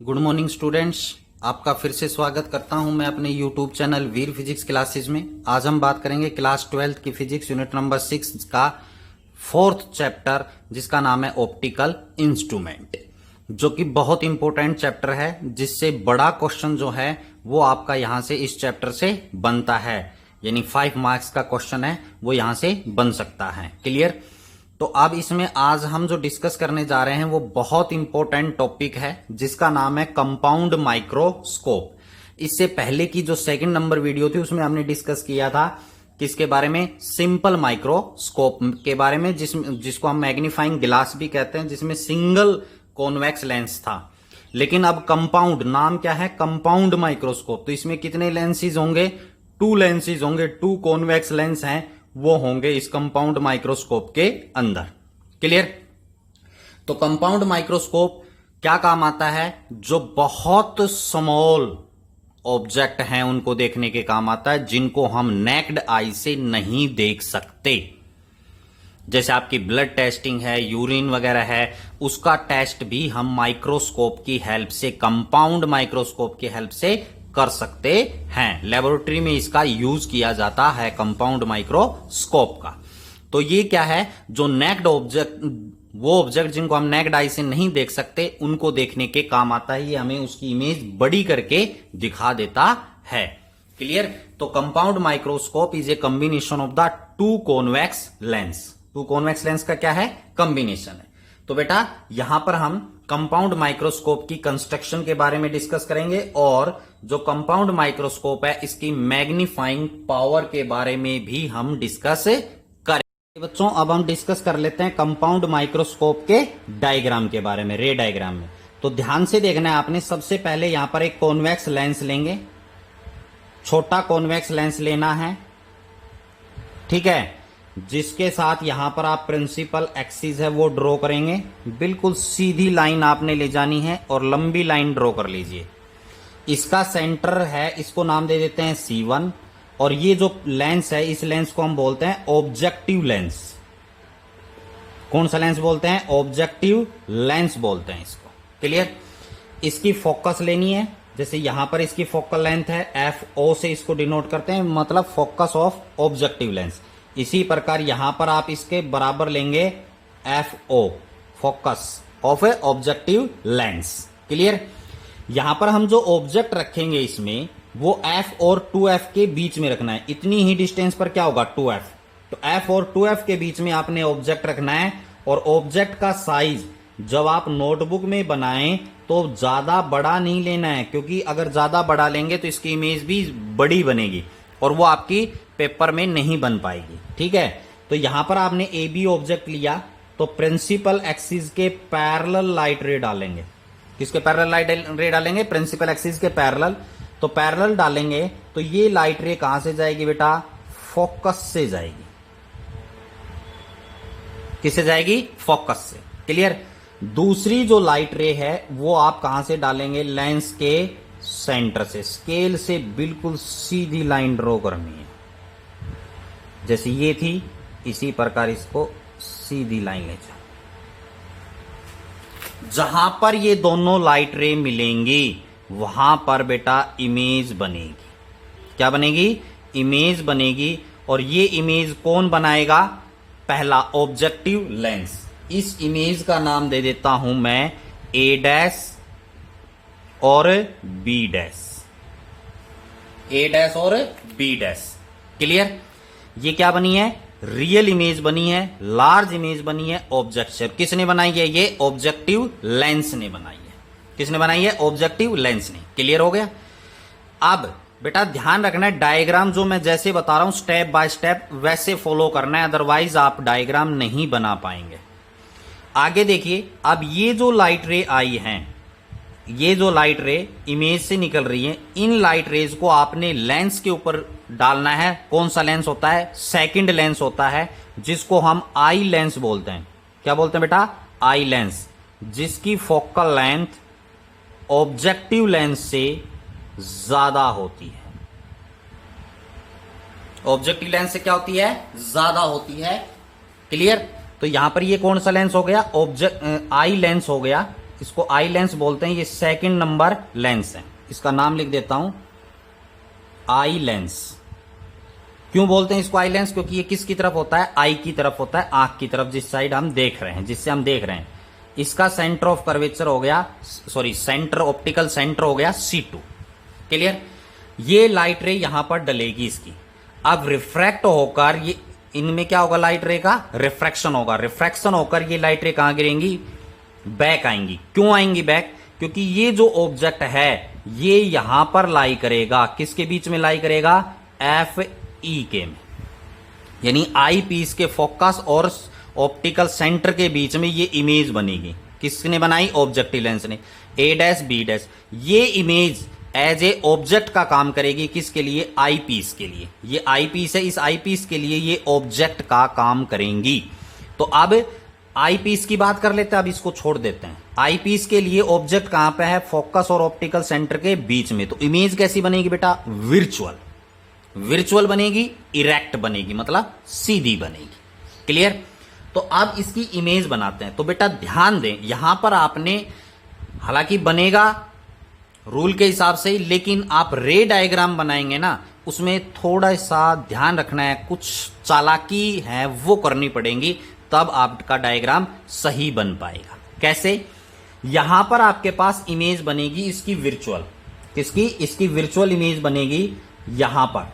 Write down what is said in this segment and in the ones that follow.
Good morning students, आपका फिर से स्वागत करता हूं मैं अपने यूट्यूब चैनल वीर फिजिक्स क्लासेस में। आज हम बात करेंगे क्लास 12 की फिजिक्स यूनिट नंबर 6 का 4th चैप्टर, जिसका नाम है ऑप्टिकल इंस्ट्रूमेंट, जो कि बहुत इंपॉर्टेंट चैप्टर है, जिससे बड़ा क्वेश्चन जो है वो आपका यहां से इस चैप्टर से बनता है, यानी 5 मार्क्स का क्वेश्चन है वो यहां से बन सकता है। क्लियर? तो अब इसमें आज हम जो डिस्कस करने जा रहे हैं वो बहुत इंपॉर्टेंट टॉपिक है, जिसका नाम है कंपाउंड माइक्रोस्कोप। इससे पहले की जो सेकंड नंबर वीडियो थी उसमें हमने डिस्कस किया था किसके बारे में? सिंपल माइक्रोस्कोप के बारे में, जिसको हम मैग्नीफाइंग ग्लास भी कहते हैं, जिसमें सिंगल कॉन्वेक्स लेंस था। लेकिन अब कंपाउंड, नाम क्या है? Compound microscope. तो इसमें कितने लेंसेज होंगे? 2 लेंसेज होंगे, 2 कॉन्वेक्स लेंस हैं वो होंगे इस कंपाउंड माइक्रोस्कोप के अंदर। क्लियर? तो कंपाउंड माइक्रोस्कोप क्या काम आता है? जो बहुत स्मॉल ऑब्जेक्ट हैं उनको देखने के काम आता है, जिनको हम नेक्ड आई से नहीं देख सकते। जैसे आपकी ब्लड टेस्टिंग है, यूरिन वगैरह है, उसका टेस्ट भी हम माइक्रोस्कोप की हेल्प से, कंपाउंड माइक्रोस्कोप की हेल्प से कर सकते हैं। लेबोरेटरी में इसका यूज किया जाता है कंपाउंड माइक्रोस्कोप का। तो ये क्या है? जो नेक्ड ऑब्जेक्ट, वो ऑब्जेक्ट जिनको हम नेक्ड आई से नहीं देख सकते, उनको देखने के काम आता है। ये हमें उसकी इमेज बड़ी करके दिखा देता है। क्लियर? तो compound microscope is a combination of the 2 convex lens. 2 convex lens का क्या है? कॉम्बिनेशन है। तो बेटा यहां पर हम कंपाउंड माइक्रोस्कोप की कंस्ट्रक्शन के बारे में डिस्कस करेंगे, और जो कंपाउंड माइक्रोस्कोप है इसकी मैग्नीफाइंग पावर के बारे में भी हम डिस्कस करेंगे। बच्चों अब हम डिस्कस कर लेते हैं कंपाउंड माइक्रोस्कोप के डायग्राम के बारे में, रे डायग्राम में। तो ध्यान से देखना है आपने। सबसे पहले यहां पर एक कॉन्वेक्स लेंस लेंगे, छोटा कॉन्वेक्स लेंस लेना है, ठीक है, जिसके साथ यहां पर आप प्रिंसिपल एक्सिस है वो ड्रॉ करेंगे। बिल्कुल सीधी लाइन आपने ले जानी है और लंबी लाइन ड्रॉ कर लीजिए। इसका सेंटर है, इसको नाम दे देते हैं C1, और ये जो लेंस है इस लेंस को हम बोलते हैं ऑब्जेक्टिव लेंस। कौन सा लेंस बोलते हैं? ऑब्जेक्टिव लेंस बोलते हैं इसको। क्लियर? इसकी फोकस लेनी है, जैसे यहां पर इसकी फोकल लेंथ है FO से इसको डिनोट करते हैं, मतलब फोकस ऑफ ऑब्जेक्टिव लेंस। इसी प्रकार यहां पर आप इसके बराबर लेंगे FO, focus of A objective lens. Clear? यहां पर हम जो ऑब्जेक्ट रखेंगे इसमें वो F और 2F के बीच में रखना है। इतनी ही डिस्टेंस पर क्या होगा? 2F। तो F और 2F के बीच में आपने ऑब्जेक्ट रखना है, और ऑब्जेक्ट का साइज जब आप नोटबुक में बनाएं तो ज्यादा बड़ा नहीं लेना है, क्योंकि अगर ज्यादा बड़ा लेंगे तो इसकी इमेज भी बड़ी बनेगी और वो आपकी पेपर में नहीं बन पाएगी। ठीक है? तो यहां पर आपने AB ऑब्जेक्ट लिया, तो प्रिंसिपल एक्सिस के पैरेलल लाइट रे डालेंगे। किसके पैरेलल लाइट रे डालेंगे? प्रिंसिपल एक्सिस के पैरेलल। तो पैरेलल डालेंगे तो ये लाइट रे कहां से जाएगी बेटा? फोकस से जाएगी। किससे जाएगी? फोकस से। क्लियर? दूसरी जो लाइट रे है वो आप कहां से डालेंगे? लेंस के सेंटर से। स्केल से बिल्कुल सीधी लाइन ड्रॉ करनी है, जैसे ये थी, इसी प्रकार इसको सीधी लाइन ले जाओ। जहां पर ये दोनों लाइट रे मिलेंगी वहां पर बेटा इमेज बनेगी। क्या बनेगी? इमेज बनेगी। और ये इमेज कौन बनाएगा? पहला ऑब्जेक्टिव लेंस। इस इमेज का नाम दे देता हूं मैं A' और B'। A' और B'। क्लियर? ये क्या बनी है? रियल इमेज बनी है, लार्ज इमेज बनी है ऑब्जेक्ट से। किसने बनाई है? ये ऑब्जेक्टिव लेंस ने बनाई है। किसने बनाई है? ऑब्जेक्टिव लेंस ने। क्लियर हो गया? अब बेटा ध्यान रखना है, डायग्राम जो मैं जैसे बता रहा हूं स्टेप बाय स्टेप वैसे फॉलो करना है, अदरवाइज आप डायग्राम नहीं बना पाएंगे। आगे देखिए, अब ये जो लाइट रे आई हैं, ये जो लाइट रे इमेज से निकल रही है, इन लाइट रेज को आपने लेंस के ऊपर डालना है। कौन सा लेंस होता है? सेकंड लेंस होता है, जिसको हम आई लेंस बोलते हैं। क्या बोलते हैं बेटा? आई लेंस, जिसकी फोकल लेंथ ऑब्जेक्टिव लेंस से ज्यादा होती है। ऑब्जेक्टिव लेंस से क्या होती है? ज्यादा होती है। क्लियर? तो यहां पर ये कौन सा लेंस हो गया? आई लेंस हो गया। इसको आई लेंस बोलते हैं, ये सेकंड नंबर लेंस है, इसका नाम लिख देता हूं आई लेंस। क्यों बोलते हैं इसको आई लेंस? क्योंकि ये किसकी तरफ होता है? आई की तरफ होता है, आंख की तरफ, जिस साइड हम देख रहे हैं, जिससे हम देख रहे हैं। इसका सेंटर ऑफ कर्वेचर हो गया, सॉरी सेंटर, ऑप्टिकल सेंटर हो गया C2। क्लियर? ये लाइट रे यहां पर डलेगी इसकी, अब रिफ्रैक्ट होकर ये इनमें क्या होगा? लाइट रे का रिफ्रैक्शन होगा, रिफ्रैक्शन होकर ये लाइट रे कहां गिरेंगी? बैक आएंगी। क्यों आएंगी बैक? क्योंकि ये जो ऑब्जेक्ट है ये यहां पर लाई करेगा, किसके बीच में लाई करेगा? FE के में, यानी आई पीस के फोकस और ऑप्टिकल सेंटर के बीच में ये इमेज बनेगी। किसने बनाई? ऑब्जेक्टिव लेंस ने। A' B', ये इमेज एज ए ऑब्जेक्ट का काम करेगी, किसके लिए? आई पीस के लिए। ये आई पीस है, इस आई पीस के लिए ये ऑब्जेक्ट का काम करेंगी। तो अब आई पीस की बात कर लेते हैं, अब इसको छोड़ देते हैं। आई पीस के लिए ऑब्जेक्ट कहां पे है? फोकस और ऑप्टिकल सेंटर के बीच में। तो इमेज कैसी बनेगी बेटा? विर्चुअल। विर्चुअल बनेगी, इरेक्ट बनेगी, मतलब सीधी बनेगी। क्लियर? तो अब इसकी इमेज बनाते हैं। तो बेटा ध्यान दें, यहां पर आपने, हालांकि बनेगा रूल के हिसाब से ही, लेकिन आप रे डायग्राम बनाएंगे ना, उसमें थोड़ा सा ध्यान रखना है, कुछ चालाकी है वो करनी पड़ेगी, तब आपका डायग्राम सही बन पाएगा। कैसे? यहां पर आपके पास इमेज बनेगी इसकी विर्चुअल। किसकी? इसकी विर्चुअल इमेज बनेगी यहां पर।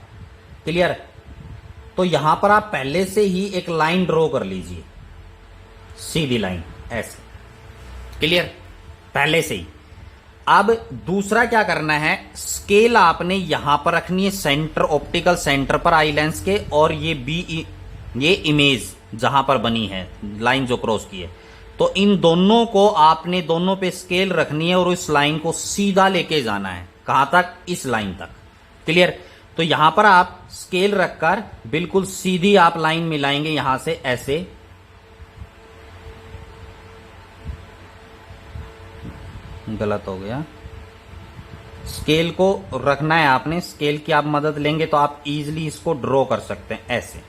क्लियर? तो यहां पर आप पहले से ही एक लाइन ड्रॉ कर लीजिए, सीधी लाइन ऐसे। क्लियर? पहले से ही। अब दूसरा क्या करना है? स्केल आपने यहां पर रखनी है सेंटर, ऑप्टिकल सेंटर पर आई लेंस के, और ये इमेज जहां पर बनी है, लाइन जो क्रॉस की है, तो इन दोनों को आपने दोनों पे स्केल रखनी है और इस लाइन को सीधा लेके जाना है। कहां तक? इस लाइन तक। क्लियर? तो यहां पर आप स्केल रखकर बिल्कुल सीधी आप लाइन मिलाएंगे यहां से ऐसे। गलत हो गया, स्केल को रखना है आपने, स्केल की आप मदद लेंगे तो आप इजीली इसको ड्रॉ कर सकते हैं ऐसे।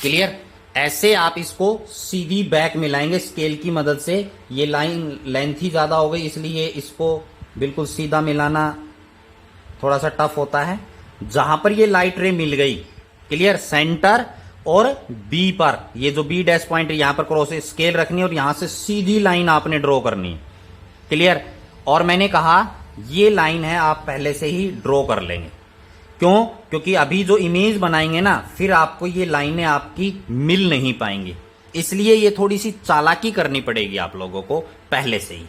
क्लियर? ऐसे आप इसको सीधी बैक मिलाएंगे स्केल की मदद से। ये लाइन लेंथ ही ज्यादा हो गई, इसलिए इसको बिल्कुल सीधा मिलाना थोड़ा सा टफ होता है। जहां पर ये लाइट रे मिल गई, क्लियर, सेंटर और बी पर, ये जो बी डैश पॉइंट यहां पर क्रॉस स्केल रखनी है और यहां से सीधी लाइन आपने ड्रॉ करनी है। क्लियर? और मैंने कहा ये लाइन है आप पहले से ही ड्रॉ कर लेंगे। क्यों? क्योंकि अभी जो इमेज बनाएंगे ना, फिर आपको ये लाइनें आपकी मिल नहीं पाएंगी, इसलिए ये थोड़ी सी चालाकी करनी पड़ेगी आप लोगों को पहले से ही।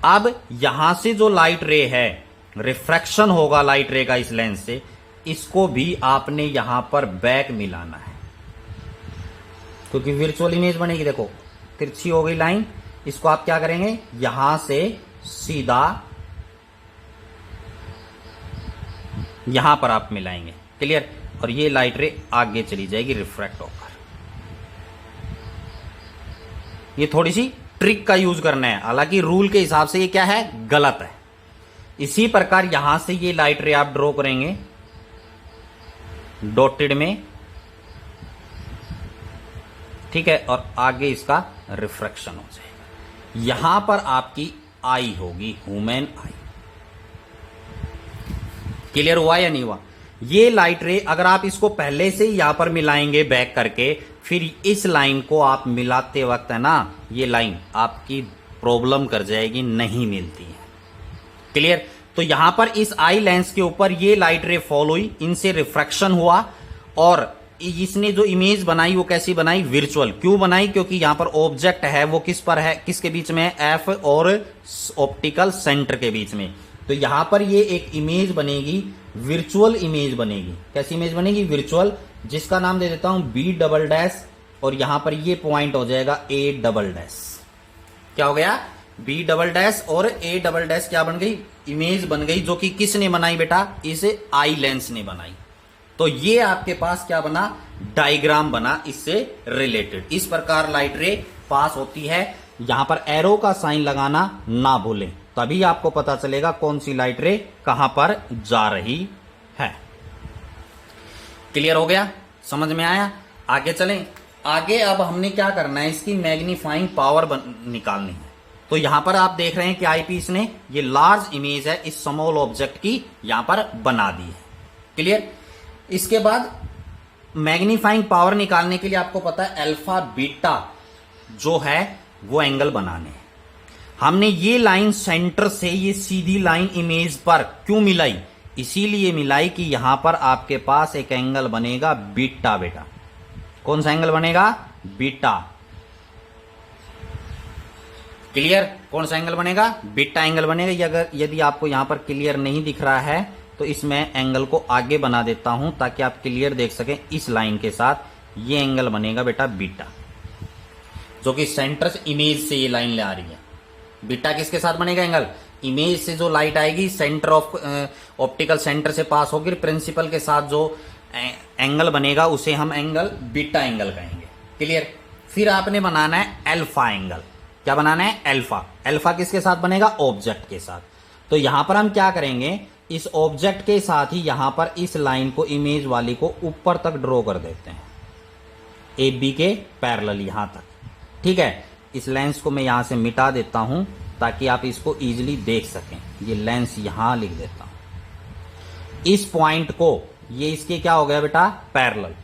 अब यहां से जो लाइट रे है, रिफ्रैक्शन होगा लाइट रे का इस लेंस से, इसको भी आपने यहां पर बैक मिलाना है, क्योंकि विर्चुअल इमेज बनेगी। देखो तिरछी हो गई लाइन, इसको आप क्या करेंगे? यहां से सीधा यहां पर आप मिलाएंगे। क्लियर? और ये लाइट रे आगे चली जाएगी रिफ्रैक्ट होकर। ये थोड़ी सी ट्रिक का यूज करना है, हालांकि रूल के हिसाब से ये क्या है? गलत है। इसी प्रकार यहां से ये लाइट रे आप ड्रॉ करेंगे डॉटेड में, ठीक है, और आगे इसका रिफ्रैक्शन हो जाएगा। यहां पर आपकी आई होगी, ह्यूमन आई। क्लियर हुआ या नहीं हुआ? ये लाइट रे अगर आप इसको पहले से ही यहां पर मिलाएंगे बैक करके, फिर इस लाइन को आप मिलाते वक्त है ना, ये लाइन आपकी प्रॉब्लम कर जाएगी, नहीं मिलती है। क्लियर? तो यहां पर इस आई लेंस के ऊपर ये लाइट रे फॉल हुई, इनसे रिफ्रैक्शन हुआ, और इसने जो इमेज बनाई वो कैसी बनाई? विर्चुअल। क्यों बनाई? क्योंकि यहां पर ऑब्जेक्ट है वो किस पर है? किसके बीच में है? एफ और ऑप्टिकल सेंटर के बीच में। तो यहां पर ये एक इमेज बनेगी, विर्चुअल इमेज बनेगी। कैसी इमेज बनेगी? विर्चुअल, जिसका नाम दे देता हूं B', और यहां पर ये पॉइंट हो जाएगा A'। क्या हो गया? B' और A', क्या बन गई? इमेज बन गई, जो कि किसने बनाई बेटा? इसे आई लेंस ने बनाई। तो ये आपके पास क्या बना? डायग्राम बना इससे रिलेटेड। इस प्रकार लाइट रे पास होती है। यहां पर एरो का साइन लगाना ना भूलें, तभी आपको पता चलेगा कौन सी लाइट रे कहां पर जा रही है। क्लियर हो गया? समझ में आया? आगे चलें। आगे अब हमने क्या करना है, इसकी मैग्नीफाइंग पावर निकालनी है। तो यहां पर आप देख रहे हैं कि आईपीस ने ये लार्ज इमेज है इस स्मॉल ऑब्जेक्ट की यहां पर बना दी है। क्लियर। इसके बाद मैग्नीफाइंग पावर निकालने के लिए आपको पता है अल्फा बीटा जो है वो एंगल बनाने हैं। हमने ये लाइन सेंटर से ये सीधी लाइन इमेज पर क्यों मिलाई, इसीलिए मिलाई कि यहां पर आपके पास एक एंगल बनेगा बीटा। बेटा कौन सा एंगल बनेगा, बीटा। क्लियर। कौन सा एंगल बनेगा, बीटा एंगल बनेगा। अगर यदि आपको यहां पर क्लियर नहीं दिख रहा है तो इसमें एंगल को आगे बना देता हूं ताकि आप क्लियर देख सकें। इस लाइन के साथ ये एंगल बनेगा बेटा बीटा, जो कि सेंटर से इमेज से ये लाइन ले आ रही है। बीटा किसके साथ बनेगा एंगल, इमेज से जो लाइट आएगी सेंटर ऑफ ऑप्टिकल सेंटर से पास होगी, प्रिंसिपल के साथ जो एंगल बनेगा उसे हम एंगल बीटा एंगल कहेंगे। क्लियर। फिर आपने बनाना है अल्फा एंगल। क्या बनाना है, अल्फा। अल्फा किसके साथ बनेगा, ऑब्जेक्ट के साथ। तो यहां पर हम क्या करेंगे, इस ऑब्जेक्ट के साथ ही यहां पर इस लाइन को, इमेज वाली को ऊपर तक ड्रॉ कर देते हैं, ए बी के पैरेलल यहां तक। ठीक है। इस लेंस को मैं यहां से मिटा देता हूं ताकि आप इसको इजीली देख सकें। ये लेंस यहां लिख देता हूं। इस पॉइंट को, ये इसके क्या हो गया बेटा, पैरेलल।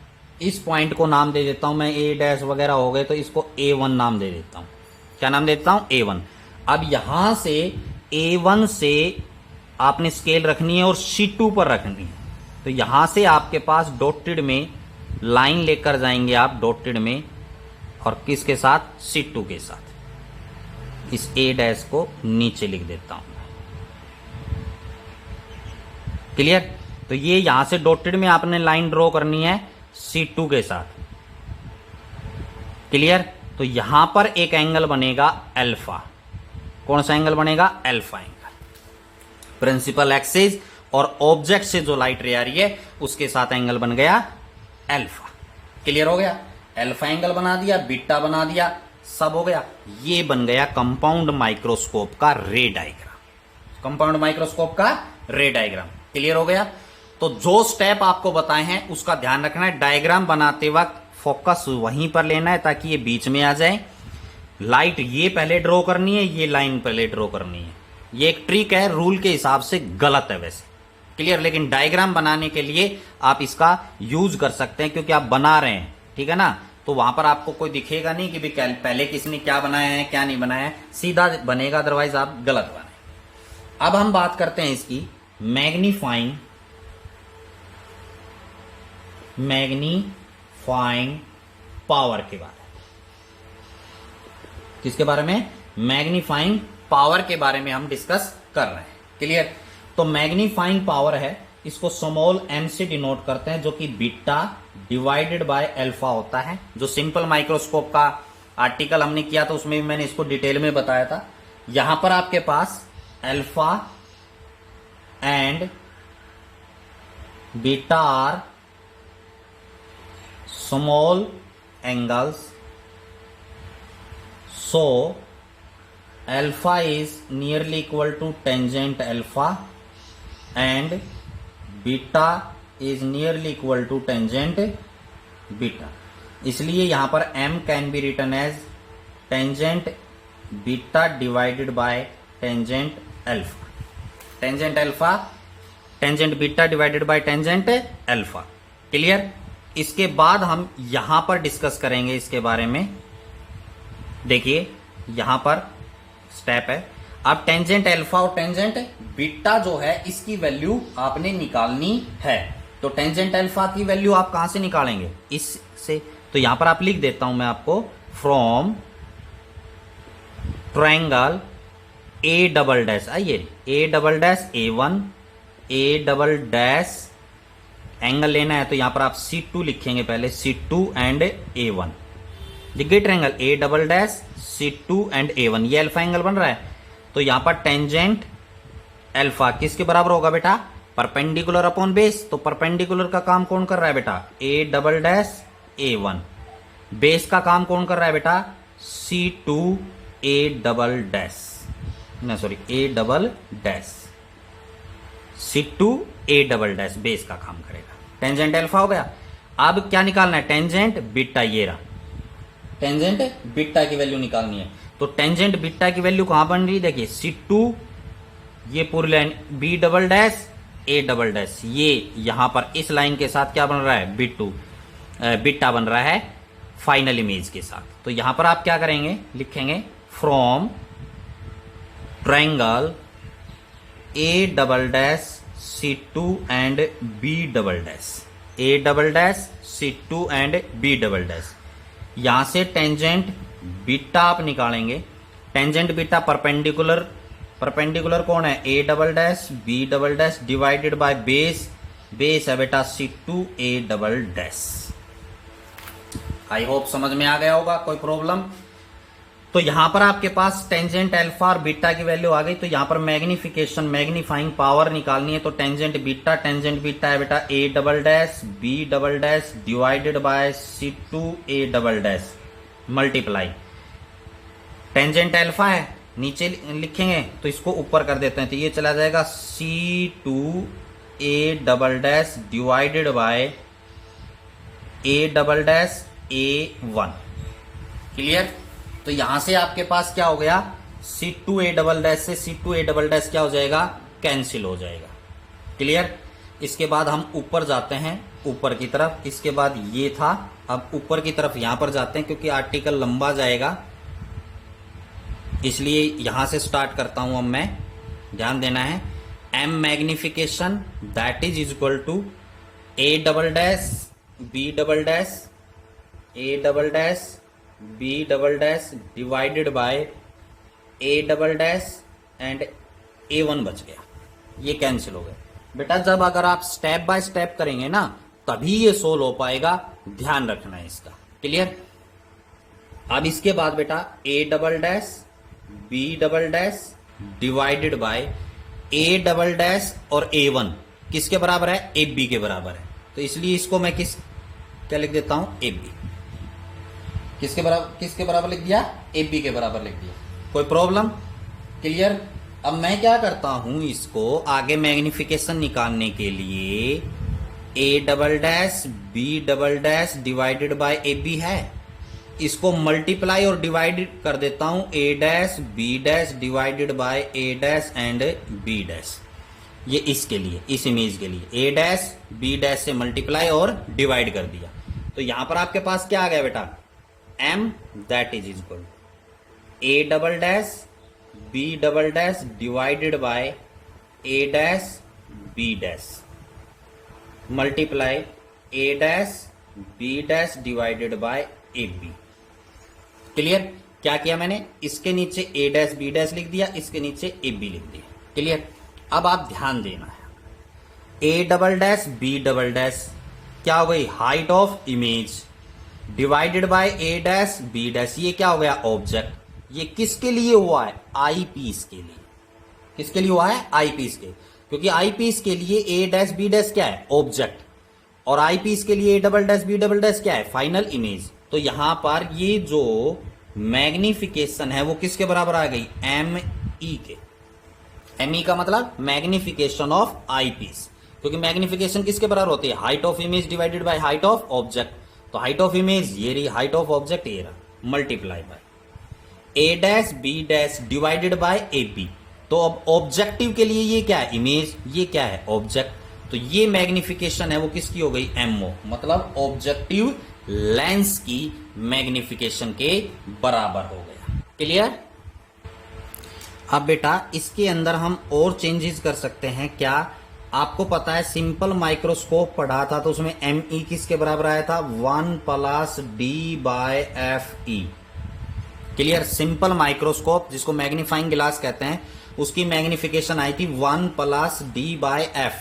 इस पॉइंट को नाम दे देता हूं मैं, ए डैश वगैरह हो गए तो इसको A1 नाम दे देता हूं। क्या नाम देता हूं, A1। अब यहां से A1 से आपने स्केल रखनी है और C2 पर रखनी है। तो यहां से आपके पास डॉटेड में लाइन लेकर जाएंगे आप, डॉटेड में, और किसके साथ, C2 के साथ। इस A डैश को नीचे लिख देता हूं। क्लियर। तो ये यहां से डॉटेड में आपने लाइन ड्रॉ करनी है C2 के साथ। क्लियर। तो यहां पर एक एंगल बनेगा अल्फा। कौन सा एंगल बनेगा, अल्फा एंगल। प्रिंसिपल एक्सिस और ऑब्जेक्ट से जो लाइट रे आ रही है उसके साथ एंगल बन गया अल्फा। क्लियर हो गया। अल्फा एंगल बना दिया, बीटा बना दिया, सब हो गया। ये बन गया कंपाउंड माइक्रोस्कोप का रे डायग्राम। कंपाउंड माइक्रोस्कोप का रे डायग्राम। क्लियर हो गया। तो जो स्टेप आपको बताए हैं उसका ध्यान रखना है। डायग्राम बनाते वक्त फोकस वहीं पर लेना है ताकि ये बीच में आ जाए। लाइट ये पहले ड्रॉ करनी है, ये लाइन पहले ड्रॉ करनी है। ये एक ट्रिक है, रूल के हिसाब से गलत है वैसे। क्लियर। लेकिन डायग्राम बनाने के लिए आप इसका यूज कर सकते हैं क्योंकि आप बना रहे हैं, ठीक है ना। तो वहां पर आपको कोई दिखेगा नहीं कि भी पहले किसने क्या बनाया है क्या नहीं बनाया है, सीधा बनेगा, अदरवाइज आप गलत बनाए। अब हम बात करते हैं इसकी मैग्नीफाइंग पावर के बारे में। किसके बारे में, मैग्नीफाइंग पावर के बारे में हम डिस्कस कर रहे हैं। क्लियर। तो मैग्नीफाइंग पावर है, इसको स्मॉल m से डिनोट करते हैं, जो कि बीटा डिवाइडेड बाय अल्फा होता है। जो सिंपल माइक्रोस्कोप का आर्टिकल हमने किया था उसमें भी मैंने इसको डिटेल में बताया था। यहां पर आपके पास alpha and beta are small angles, so alpha is nearly equal to tangent alpha and beta is nearly equal to tangent beta। इसलिए यहां पर m can be written as tangent beta divided by tangent alpha। tangent alpha, tangent beta divided by tangent alpha। Clear. इसके बाद हम यहां पर discuss करेंगे इसके बारे में। देखिए यहां पर स्टेप है, अब टेंजेंट अल्फा और टेंजेंट बीटा जो है इसकी वैल्यू आपने निकालनी है। तो टेंजेंट अल्फा की वैल्यू आप कहां से निकालेंगे, इससे। तो यहां पर आप लिख देता हूं मैं आपको, from triangle A double dash, आइए A double dash A1, A double dash angle लेना है तो यहां पर आप C2 लिखेंगे पहले, C2 एंड A1। लिख गए triangle A double dash C2 and A1, ये अल्फा एंगल बन रहा है। तो यहां पर टेंजेंट अल्फा किसके बराबर होगा बेटा, परपेंडिकुलर अपॉन बेस। तो परपेंडिकुलर का काम कौन कर रहा है बेटा, ए डबल डैश A1। बेस का काम कौन कर रहा है बेटा, C2 ए डबल डैश, ना सॉरी ए डबल डैश, C2 ए डबल डैश बेस का काम करेगा। टेंजेंट अल्फा हो गया। अब क्या निकालना है, टेंजेंट बीटा, ये रहा। टेंजेंट बीटा की वैल्यू निकालनी है। तो टेंजेंट बीटा की वैल्यू कहां बन रही है, देखिए C2, ये पूरी line B double dash A double dash, ये यहां पर इस लाइन के साथ क्या बन रहा है, बीटा बन रहा है फाइनल इमेज के साथ। तो यहां पर आप क्या करेंगे, लिखेंगे from triangle A double dash C2 and B double dash, A double dash C2 and B double dash. यहां से टेंजेंट बीटा आप निकालेंगे। टेंजेंट बीटा परपेंडिकुलर कौन है, A double dash B double dash divided by base है बेटा C2 A double dash. I hope समझ में आ गया होगा, कोई प्रॉब्लम। तो यहां पर आपके पास टेंजेंट अल्फा और बीटा की वैल्यू आ गई। तो यहां पर मैग्नीफाइंग पावर निकालनी है। तो टेंजेंट बीटा है बेटा A double dash B double dash divided bye C2 A double dash multiply, tangent alpha है नीचे लिखेंगे तो इसको ऊपर कर देते हैं, तो ये चला जाएगा C2 A double dash divided by A double dash A1। Clear. तो यहां से आपके पास क्या हो गया, C2 A डबल डैश से C2 A डबल डैश क्या हो जाएगा, कैंसिल हो जाएगा। क्लियर। इसके बाद हम ऊपर जाते हैं, ऊपर की तरफ। इसके बाद ये था, अब ऊपर की तरफ यहां पर जाते हैं क्योंकि आर्टिकल लंबा जाएगा, इसलिए यहां से स्टार्ट करता हूं। अब मैं, ध्यान देना है, M magnification that is equal to A double dash B double dash A double dash B double dash divided by A double dash and A1 बच गया, ये कैंसिल हो गया। बेटा जब अगर आप स्टेप बाय स्टेप करेंगे ना तभी ये सोल्व हो पाएगा, ध्यान रखना है इसका। क्लियर। अब इसके बाद बेटा A double dash B double dash divided by A double dash और A1 किसके बराबर है, AB के बराबर है। तो इसलिए इसको मैं क्या लिख देता हूं, AB। किसके बराबर लिख दिया, AB के बराबर लिख दिया। कोई प्रॉब्लम। क्लियर। अब मैं क्या करता हूं, इसको आगे मैग्निफिकेशन निकालने के लिए A double dash B double dash divided bye AB है, इसको मल्टीप्लाई और डिवाइड कर देता हूं A dash B dash divided by A dash and B dash. ये इसके लिए, इस इमेज के लिए A डैश B डैश से मल्टीप्लाई और डिवाइड कर दिया। तो यहां पर आपके पास क्या आ गया बेटा, M that is equal A double dash B double dash divided by A dash B dash multiply A dash B dash divided bye AB। Clear. क्या किया मैंने, इसके नीचे A डैश B डैश लिख दिया, इसके नीचे AB लिख दिया। क्लियर। अब आप ध्यान देना है, A double dash B double dash क्या हो गई, height of image divided by A dash B dash, ये क्या हो गया, ऑब्जेक्ट। ये किसके लिए हुआ है, आई पीस के लिए। किसके लिए हुआ है, आई पीस के, क्योंकि आई पीस के लिए A डैश B डैश क्या है, ऑब्जेक्ट, और आई पीस के लिए A double dash B double dash क्या है, फाइनल इमेज। तो यहां पर ये जो मैग्निफिकेशन है वो किसके बराबर आ गई, ME के। ME का मतलब मैग्निफिकेशन ऑफ आई पीस, क्योंकि मैग्निफिकेशन किसके बराबर होती है, height of image divided by height of object. तो हाइट ऑफ इमेज ये रही, हाइट ऑफ ऑब्जेक्ट ये रहा, multiply by A dash B dash divided bye AB। तो अब ऑब्जेक्टिव के लिए ये क्या है, इमेज, ये क्या है, ऑब्जेक्ट। तो ये मैग्निफिकेशन है वो किसकी हो गई, MO, मतलब ऑब्जेक्टिव लेंस की मैग्निफिकेशन के बराबर हो गया। क्लियर। अब बेटा इसके अंदर हम और चेंजेस कर सकते हैं। क्या आपको पता है, सिंपल माइक्रोस्कोप पढ़ा था तो उसमें ME किसके बराबर आया था, 1 plus D/FE। Clear. Simple microscope जिसको मैग्नीफाइंग ग्लास कहते हैं, उसकी मैग्निफिकेशन आई थी 1 प्लस D/F।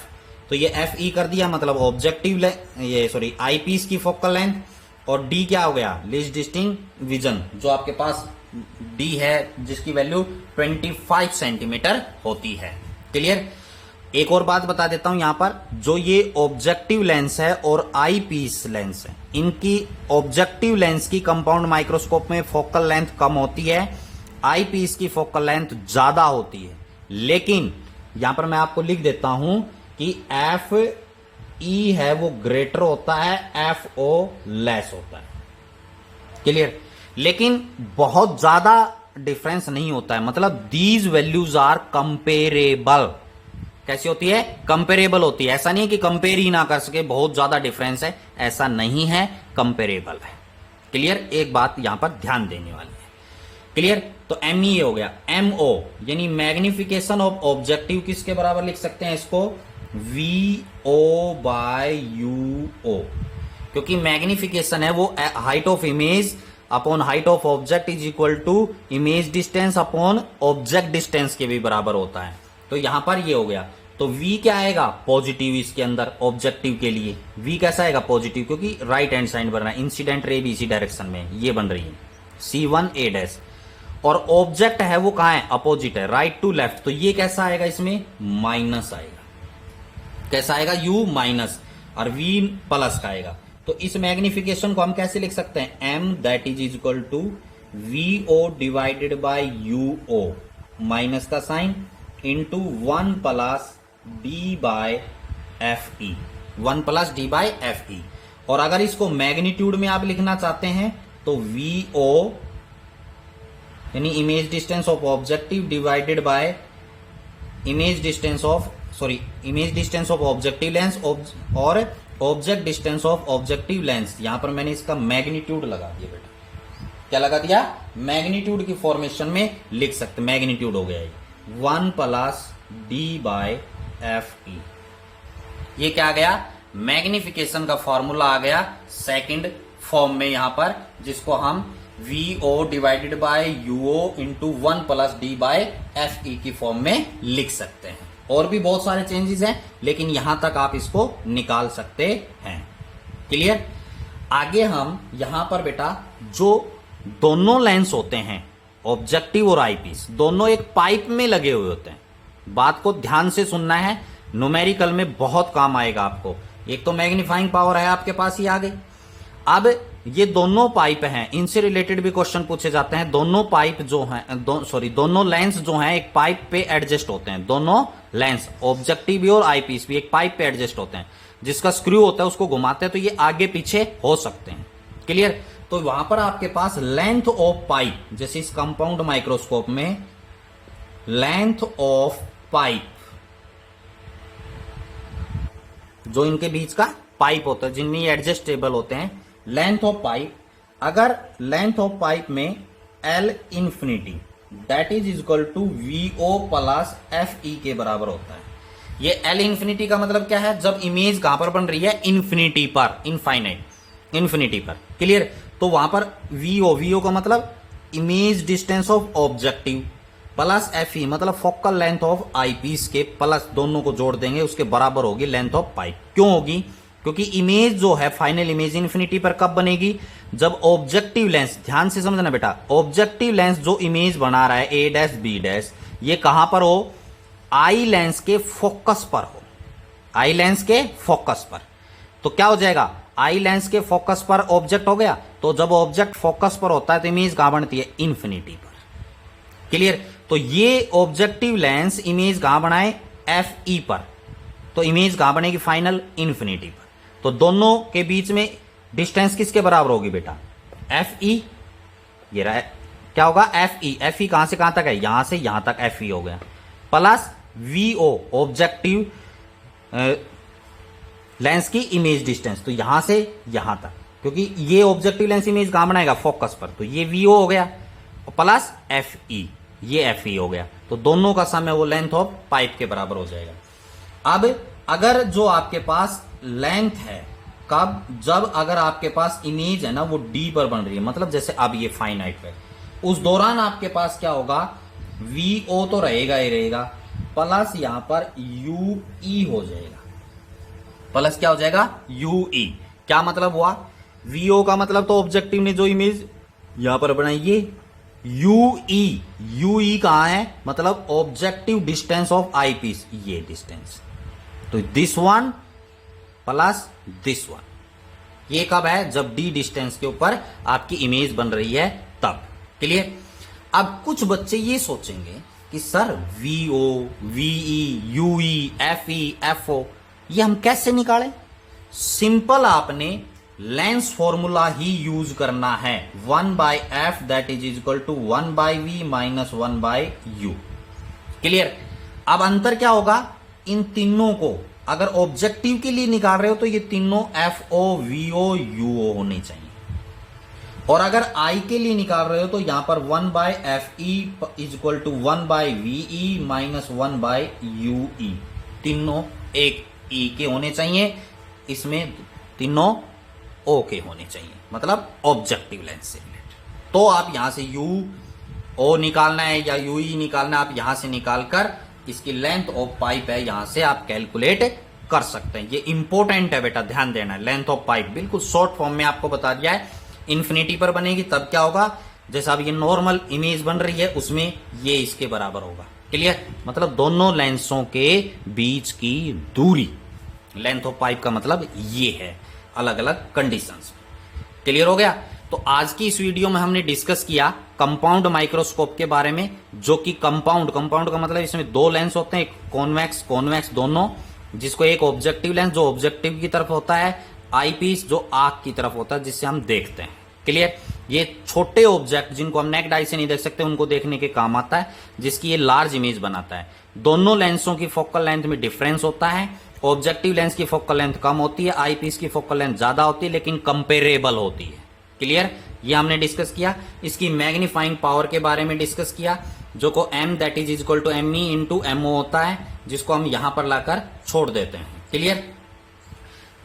तो ये FE कर दिया, मतलब ऑब्जेक्टिव आई पीस की फोकल लेंथ, और D क्या हो गया, लीस्ट डिस्टिंक्ट विजन, जो आपके पास D है जिसकी वैल्यू 25 सेंटीमीटर होती है। क्लियर। एक और बात बता देता हूं, यहां पर जो ये ऑब्जेक्टिव लेंस है और आई पीस लेंस है, इनकी ऑब्जेक्टिव लेंस की कंपाउंड माइक्रोस्कोप में फोकल लेंथ कम होती है, आई पीस की फोकल लेंथ ज्यादा होती है। लेकिन यहां पर मैं आपको लिख देता हूं कि FE है वो ग्रेटर होता है, FO लेस होता है। क्लियर। लेकिन बहुत ज्यादा डिफरेंस नहीं होता है, मतलब दीज वैल्यूज आर कंपेरेबल। कैसी होती है? कंपेरेबल होती है। ऐसा नहीं है कि कंपेयर ही ना कर सके, बहुत ज्यादा डिफरेंस है, ऐसा नहीं है, कंपेरेबल है। क्लियर? एक बात यहां पर ध्यान देने वाली है। क्लियर? तो ME हो गया। MO यानी मैग्निफिकेशन ऑफ ऑब्जेक्टिव किसके बराबर लिख सकते हैं इसको? VO बाय UO, क्योंकि मैग्निफिकेशन है वो height of image upon height of object is equal to image distance upon object distance के भी बराबर होता है। तो यहां पर ये हो गया। तो V क्या आएगा? पॉजिटिव इसके अंदर ऑब्जेक्टिव के लिए। V कैसा आएगा? पॉजिटिव, क्योंकि राइट हैंड साइड बन रहा है, इंसिडेंट रे भी इसी डायरेक्शन में ये बन रही है, C1A'। और ऑब्जेक्ट है वो कहां है? अपोजिट है, राइट टू लेफ्ट। तो ये कैसा आएगा? इसमें माइनस आएगा। कैसा आएगा? U माइनस, और V प्लस का आएगा। तो इस मैग्निफिकेशन को हम कैसे लिख सकते हैं? M that is equal to VO divided by UO, minus का sign, into 1 plus D by FE, 1 plus D by FE। और अगर इसको मैग्नीट्यूड में आप लिखना चाहते हैं तो VO यानी image distance of objective divided by image distance of objective lens और object distance of objective lens. यहां पर मैंने इसका मैग्नीट्यूड लगा दिया बेटा। क्या लगा दिया? मैग्नीट्यूड की फॉर्मेशन में लिख सकते, मैग्नीट्यूड हो गया ये 1 प्लस D बाय FE। ये क्या आ गया? मैग्निफिकेशन का फॉर्मूला आ गया सेकंड फॉर्म में यहां पर, जिसको हम VO divided by UO into 1 plus D by FE की फॉर्म में लिख सकते हैं। और भी बहुत सारे चेंजेस हैं, लेकिन यहां तक आप इसको निकाल सकते हैं। क्लियर? आगे हम यहां पर बेटा जो दोनों लेंस होते हैं, ऑब्जेक्टिव और आईपीस, दोनों एक पाइप में लगे हुए होते हैं। बात को ध्यान से सुनना है, न्यूमेरिकल में बहुत काम आएगा आपको। एक तो मैग्नीफाइंग पावर है आपके पास ही आ गई। अब ये दोनों पाइप हैं, इनसे रिलेटेड भी क्वेश्चन पूछे जाते हैं। दोनों पाइप जो हैं, दोनों लेंस जो हैं एक पाइप पे एडजस्ट होते हैं। दोनों लेंस, ऑब्जेक्टिव भी और आईपीस भी, एक पाइप पे एडजस्ट होते हैं, जिसका स्क्रू होता है उसको घुमाते हैं तो ये आगे पीछे हो सकते हैं। क्लियर? तो वहां पर आपके पास लेंथ ऑफ पाइप, जैसे इस कंपाउंड माइक्रोस्कोप में लेंथ ऑफ पाइप, जो इनके बीच का पाइप होता है जिनमें ये एडजस्टेबल होते हैं, लेंथ ऑफ पाइप, अगर लेंथ ऑफ पाइप में L infinity that is equal to VO plus FE के बराबर होता है। ये L इंफिनिटी का मतलब क्या है? जब इमेज कहां पर बन रही है? इन्फिनिटी पर, इनफाइनाइट इन्फिनिटी पर। क्लियर? तो वहां पर VO का मतलब image distance of objective plus FE मतलब फोकल लेंथ ऑफ आईपीस के, प्लस दोनों को जोड़ देंगे उसके बराबर होगी लेंथ ऑफ पाइप। क्यों होगी? क्योंकि इमेज जो है, फाइनल इमेज इन्फिनिटी पर कब बनेगी? जब ऑब्जेक्टिव लेंस, ध्यान से समझना बेटा, ऑब्जेक्टिव लेंस जो इमेज बना रहा है A' B', ये कहां पर हो? आई लेंस के फोकस पर हो, आई लेंस के फोकस पर। तो क्या हो जाएगा? आई लेंस के फोकस पर ऑब्जेक्ट हो गया। तो जब ऑब्जेक्ट फोकस पर होता है तो इमेज कहां बनती है? इन्फिनिटी पर। क्लियर? तो ये ऑब्जेक्टिव लेंस इमेज कहां बनाए? FE पर। तो इमेज कहां बनेगी? फाइनल इन्फिनिटी पर। तो दोनों के बीच में डिस्टेंस किसके बराबर होगी बेटा? FE। ये रहा है, क्या होगा? FE कहां से कहां तक है? यहां से यहां तक FE हो गया, प्लस VO ऑब्जेक्टिव लेंस की इमेज डिस्टेंस, तो यहां से यहां तक, क्योंकि ये ऑब्जेक्टिव लेंस इमेज कहां बनाएगा? फोकस पर। तो ये VO हो गया प्लस FE, ये FE हो गया। तो दोनों का सम है वो लेंथ ऑफ पाइप के बराबर हो जाएगा। अब अगर जो आपके पास लेंथ है, कब? जब अगर आपके पास इमेज है ना वो D पर बन रही है, मतलब जैसे अब ये फाइनाइट है, उस दौरान आपके पास क्या होगा? VO तो रहेगा ही रहेगा, प्लस यहां पर UE हो जाएगा। प्लस क्या हो जाएगा? UE। क्या मतलब हुआ? VO का मतलब तो ऑब्जेक्टिव ने जो इमेज यहां पर बनाई, ये UE कहां है? मतलब ऑब्जेक्टिव डिस्टेंस ऑफ आईपीस, ये डिस्टेंस। तो this one plus this one, ये कब है? जब D डिस्टेंस के ऊपर आपकी इमेज बन रही है तब। क्लियर? अब कुछ बच्चे ये सोचेंगे कि sir VO, VE, UE, FE, FO ये हम कैसे निकालें? सिंपल, आपने लेंस फॉर्मूला ही यूज करना है, 1/f that is equal to 1/v minus 1/u। Clear. अब अंतर क्या होगा, इन तीनों को अगर ऑब्जेक्टिव के लिए निकाल रहे हो तो ये तीनों FO VO UO होने चाहिए, और अगर I के लिए निकाल रहे हो तो यहां पर 1/FE is equal to 1/VE minus 1/UE। तीनों एक E के होने चाहिए, इसमें तीनों O के होने चाहिए, मतलब ऑब्जेक्टिव लेंस से रिलेटेड। तो आप यहां से UO निकालना है या UE निकालना है, आप यहां से निकालकर इसकी लेंथ ऑफ पाइप है यहां से आप कैलकुलेट कर सकते हैं। ये इंपॉर्टेंट है बेटा, ध्यान देना। लेंथ ऑफ पाइप बिल्कुल शॉर्ट फॉर्म में आपको बता दिया है। इन्फिनिटी पर बनेगी तब क्या होगा, जैसा अब ये नॉर्मल इमेज बन रही है उसमें ये इसके बराबर होगा। क्लियर। मतलब दोनों लेंसों के बीच की दूरी, लेंथ ऑफ पाइप का मतलब ये है, अलग अलग कंडीशंस। क्लियर हो गया। तो आज की इस वीडियो में हमने डिस्कस किया कंपाउंड माइक्रोस्कोप के बारे में, जो कि कंपाउंड का मतलब इसमें दो लेंस होते हैं, एक कॉन्वेक्स दोनों, जिसको एक ऑब्जेक्टिव लेंस जो ऑब्जेक्टिव की तरफ होता है, आई पीस जो आंख की तरफ होता है जिससे हम देखते हैं। क्लियर। ये छोटे ऑब्जेक्ट जिनको हम नेक्ड आई से नहीं देख सकते उनको देखने के काम आता है, जिसकी ये लार्ज इमेज बनाता है। दोनों लेंसों की फोकल लेंथ में डिफरेंस होता है। ऑब्जेक्टिव लेंस की फोकल लेंथ कम होती है, आई पीस की फोकल लेंथ ज्यादा होती है, लेकिन कंपेरेबल होती है। क्लियर। ये हमने डिस्कस किया। इसकी मैग्नीफाइंग पावर के बारे में डिस्कस किया, जो को m that is equal to ME into MO होता है, जिसको हम यहां पर लाकर छोड़ देते हैं। क्लियर।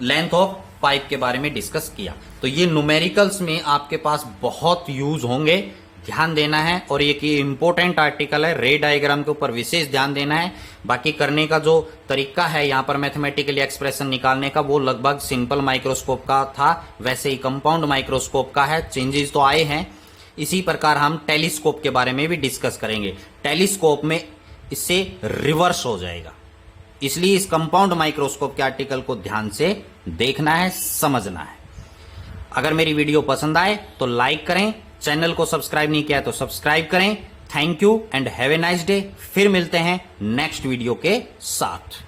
लेंथ ऑफ पाइप के बारे में डिस्कस किया। तो ये न्यूमेरिकल्स में आपके पास बहुत यूज होंगे, ध्यान देना है। और ये कि इंपॉर्टेंट आर्टिकल है, रे डायग्राम के ऊपर विशेष ध्यान देना है। बाकी करने का जो तरीका है यहाँ पर मैथमेटिकली एक्सप्रेशन निकालने का, वो लगभग सिंपल माइक्रोस्कोप का था, वैसे ही कंपाउंड माइक्रोस्कोप का है। चेंजेस तो आए हैं। इसी प्रकार हम टेलीस्कोप के बारे में भी डिस्कस करेंगे। टेलीस्कोप में इससे रिवर्स हो जाएगा, इसलिए इस कंपाउंड माइक्रोस्कोप के आर्टिकल को ध्यान से देखना है, समझना है। अगर मेरी वीडियो पसंद आए तो लाइक करें, चैनल को सब्सक्राइब नहीं किया तो सब्सक्राइब करें। Thank you and have a nice day. फिर मिलते हैं नेक्स्ट वीडियो के साथ।